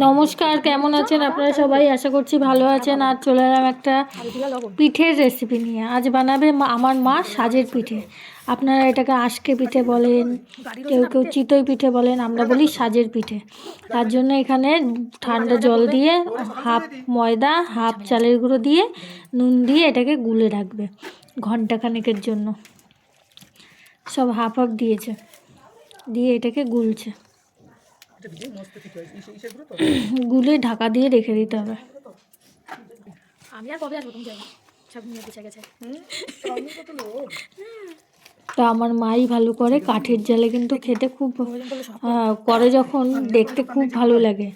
নমস্কার, কেমন আছেন আপনারা সবাই? আশা করছি ভালো আছেন। আর চলে এলাম একটা পিঠের রেসিপি নিয়ে। আজ বানাবে আমার মা সাজের পিঠে। আপনারা এটাকে আশকে পিঠে বলেন, কেউ কেউ চিতই পিঠে বলেন, আমরা বলি সাজের পিঠে। তার জন্য এখানে ঠান্ডা জল দিয়ে হাফ ময়দা হাফ চালের গুঁড়ো দিয়ে নুন দিয়ে এটাকে গুলে রাখবে ঘন্টাখানেকের জন্য। সব হাফ হাফ দিয়েছে, দিয়ে এটাকে গুলছে, গুলে ঢাকা দিয়ে রেখে দিতে হবে। আমি আর কবে আসবো তুমি যাই সব নিয়ে পিছিয়ে গেছে। তো আমার মাই ভালো করে কাঠের জালে, কিন্তু খেতে খুব করে যখন দেখতে খুব ভালো লাগে।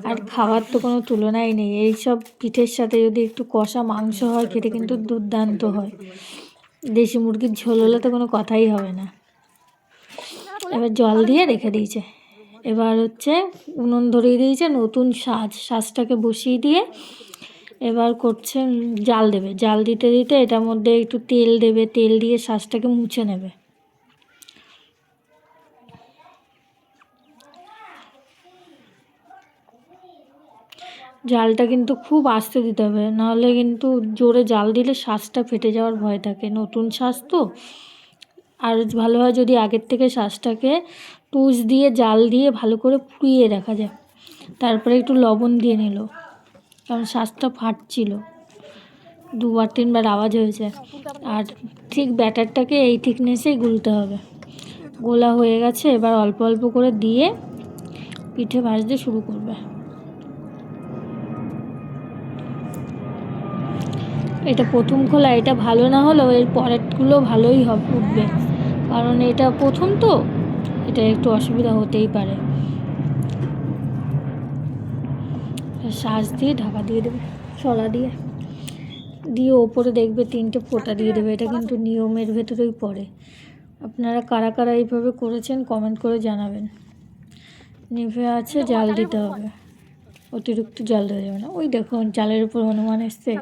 আর খাবার তো কোনো তুলনাই নেই। এই সব পিঠের সাথে যদি একটু কষা মাংস হয় খেতে কিন্তু দুর্দান্ত হয়। দেশি মুরগির ঝোল হলে তো কোনো কথাই হবে না। এবার জল দিয়ে রেখে দিয়েছে। এবার হচ্ছে উনুন ধরিয়ে দিয়েছে, নতুন সাজটাকে বসিয়ে দিয়ে এবার করছে জাল দেবে। জাল দিতে দিতে এটার মধ্যে একটু তেল দেবে, তেল দিয়ে সাজটাকে মুছে নেবে। জালটা কিন্তু খুব আস্তে দিতে হবে, নাহলে কিন্তু জোরে জাল দিলে সাজটা ফেটে যাওয়ার ভয় থাকে। নতুন সাজ তো। আর ভালো হয় যদি আগের থেকে সাজটাকে টুস দিয়ে জাল দিয়ে ভালো করে পুড়িয়ে রাখা যায়। তারপরে একটু লবণ দিয়ে নিল, কারণ সাজটা ফাটছিল, 2-3বার আওয়াজ হয়েছে। আর ঠিক ব্যাটারটাকে এই থিকনেসেই গুলতে হবে। গোলা হয়ে গেছে, এবার অল্প অল্প করে দিয়ে পিঠে ভাজতে শুরু করবে। এটা প্রথম খোলা, এটা ভালো না হলেও এর পরেরগুলো ভালোই হবে, উঠবে, কারণ এটা প্রথম তো, এটা একটু অসুবিধা হতেই পারে। সাজ দিয়ে ঢাকা দিয়ে দেবে, ছড়া দিয়ে দিয়ে ওপরে দেখবে 3টে ফোঁটা দিয়ে দেবে। এটা কিন্তু নিয়মের ভেতরেই পড়ে। আপনারা কারা কারা এইভাবে করেছেন কমেন্ট করে জানাবেন। নিভে আছে, জাল দিতে হবে, অতিরিক্ত জাল দেওয়া যাবে না। ওই দেখুন চালের উপর হনুমান এসছে,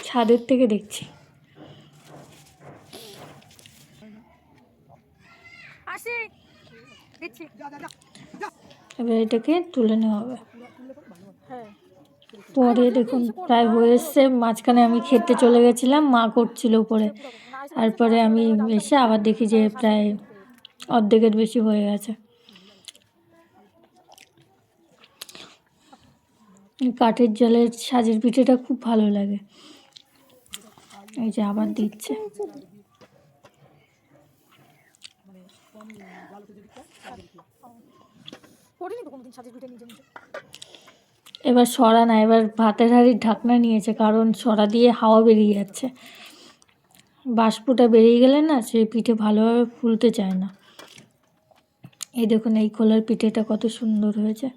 ছাদের থেকে দেখছি। এবার এটাকে তুলে নেওয়া হবে। পরে দেখুন প্রায় হয়ে এসছে। মাঝখানে আমি খেতে চলে গেছিলাম, মা করছিল উপরে। তারপরে আমি এসে আবার দেখি যে প্রায় অর্ধেকের বেশি হয়ে গেছে। কাঠের জালের সাজের পিঠেটা খুব ভালো লাগে। এই যে আবার দিচ্ছে। এবার সরা না, এবার ভাতের হাঁড়ির ঢাকনা নিয়েছে, কারণ সরা দিয়ে হাওয়া বেরিয়ে যাচ্ছে। বাষ্পটা বেরিয়ে গেলে না সেই পিঠে ভালোভাবে ফুলতে চায় না। এই দেখুন এই খোলার পিঠেটা কত সুন্দর হয়েছে।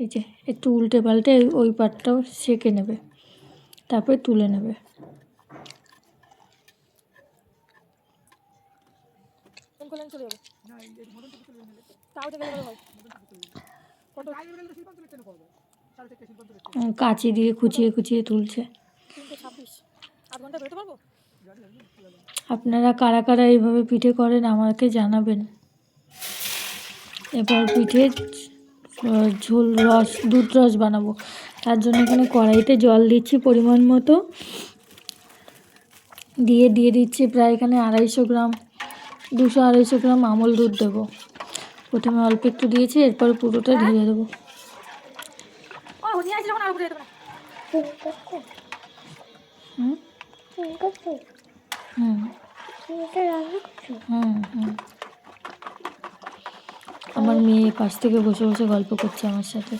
এই যে একটু উল্টে পাল্টে ওই পাটটাও সেঁকে নেবে, তারপরে তুলে নেবে। কাঁচি দিয়ে কুচিয়ে কুচিয়ে তুলছে। আপনারা কারা কারা এইভাবে পিঠে করেন আমাকে জানাবেন। এবার পিঠে ঝোল দুধ রস বানাবো। তার জন্য এখানে কড়াইতে জল দিচ্ছি পরিমাণ মতো, দিয়ে দিচ্ছি প্রায় এখানে 200-250 গ্রাম আমল দুধ দেবো। প্রথমে অল্প একটু দিয়েছি, এরপর পুরোটা ঢেলে দেবো। আমার মেয়ে পাশ থেকে বসে বসে গল্প করছে আমার সাথে।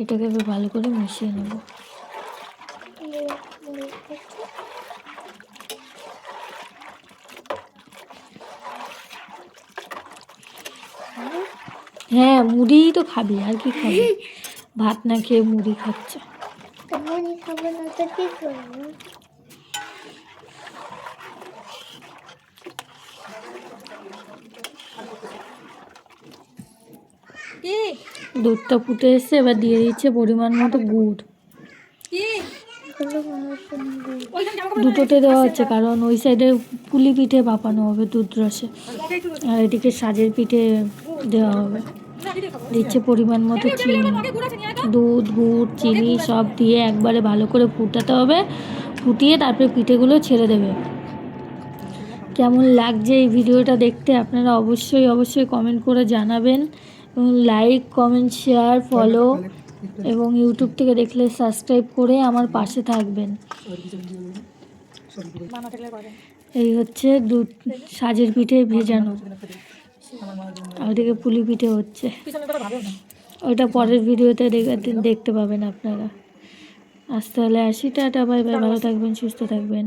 এটাকে ভালো করে মিশিয়ে নেব। হ্যাঁ, মুড়িই তো খাবি, আর কি খাবি? ভাত না খেয়ে মুড়ি খাচ্ছে। দুধটা ফুটে এসছে, এবার দিয়ে দিচ্ছে পরিমাণ মতো গুড়। দুটোতে দেওয়া হচ্ছে, কারণ ওই সাইডে পুলি পিঠে ভাপানো হবে দুধ রসে, আর এদিকে সাজের পিঠে দেওয়া হবে। দিচ্ছে পরিমাণ মতো চিনি, দুধ, গুড়, চিনি সব দিয়ে একবারে ভালো করে ফুটাতে হবে। ফুটিয়ে তারপরে পিঠেগুলো ছেড়ে দেবে। কেমন লাগছে এই ভিডিওটা দেখতে আপনারা অবশ্যই কমেন্ট করে জানাবেন, এবং লাইক, কমেন্ট, শেয়ার, ফলো, এবং ইউটিউব থেকে দেখলে সাবস্ক্রাইব করে আমার পাশে থাকবেন। এই হচ্ছে দুধ সাজের পিঠে ভেজানো, আর ওদিকে পুলি পিঠে হচ্ছে। ওইটা পরের ভিডিওতে দেখতে পাবেন আপনারা। আজ তাহলে আসি, টাটা, বাই বাই, ভালো থাকবেন, সুস্থ থাকবেন।